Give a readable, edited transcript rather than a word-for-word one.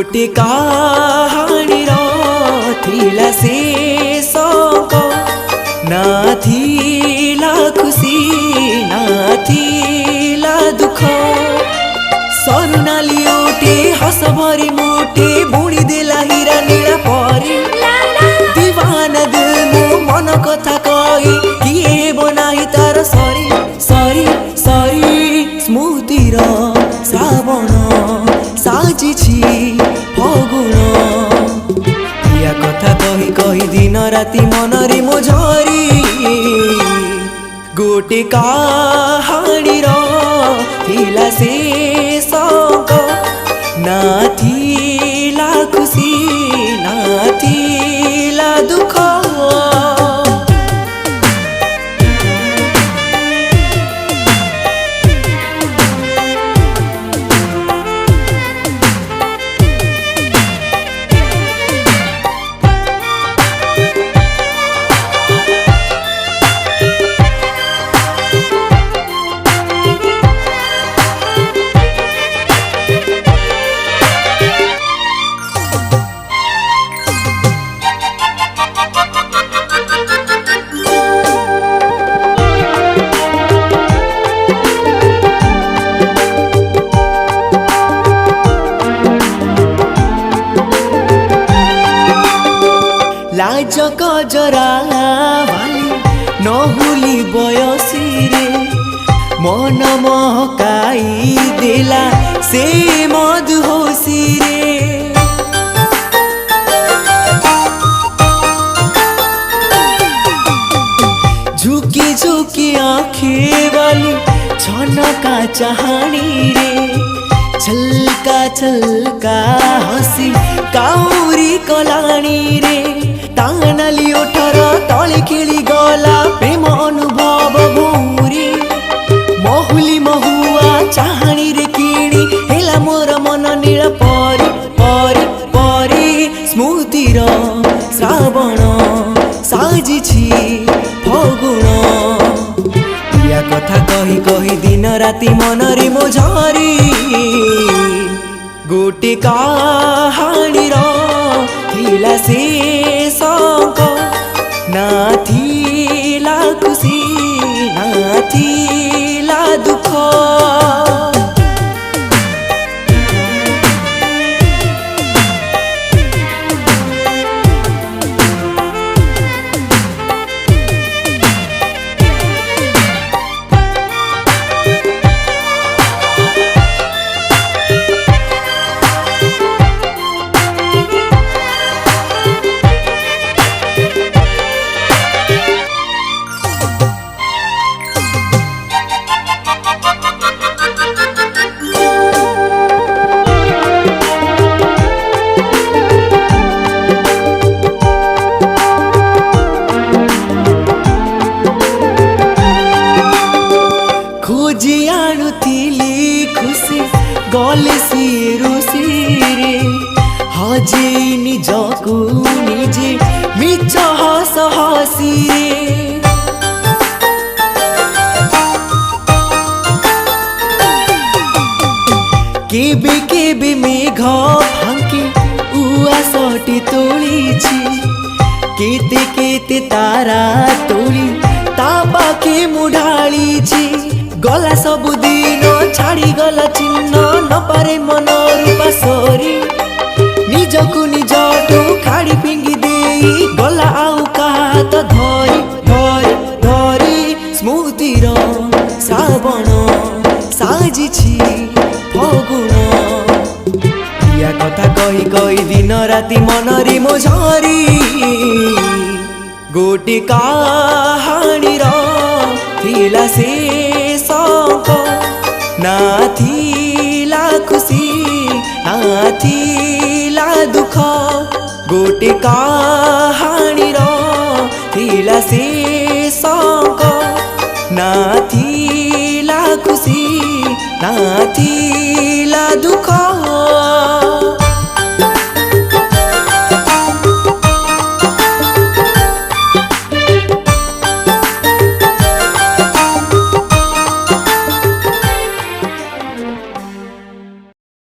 गोटे कहानी थिला शेष नाथिला खुशी नाथिला दुख सरुनाली ओटे हस भरी मोटे बुणी देला हीरा नीला परी दीवाना दिल मो मन कथा कही किए बनाई तार सरी सरी सरी स्मृतिर श्रावण साजिछि फगुण या कथा कही कही दिन राति मनरे मो झरी गोटे कहानी थिला शेष नाथिला खुशी नाथिला दुख लाज कजरा वाली नहुली बयसी रे मन महकाई देला से मधुहोसी रे झुकी झुकी आँखें वाली छनका चाहनी रे छलका छलका हसी काउरी कलानी रे टांगनाली ओठर तले खेली गला प्रेम अनुभव भौरी महुली महुआ चाहनी रे किणी हेला मोर मन नील परी परी परी स्मृतिर श्रावण साजिछि फगुण या कथा कही कही दिन राति मनरे मो झरी गोटे कहानी थिला शेष नाथिला खुशी नाथिला दुख खोजी आणुथिली खुशी गले सी रुसी रे हजे निजकु निजे मिछ हस हसी रे केबे केबे मेघ फांके उआ सटी तोळीछि केते केते तारा तोली ता पाखे मुढाळीछि गला सबुदिन छाड़ी गला चिन्ह न पारे मन रूपा सरी निजकु निजटु खाड़ी पिंगी देई गला आउ कात धरी धरी धरी स्मृतिर श्रावण साजिछि फगुण या कथा कही कही दिन राति मनरे मो झरी गोटे कहानी थिला शेष नाथिला खुशी नाथिला दुख गोटे कहानी थिला शेष नाथिला खुशी नाथिला दुख।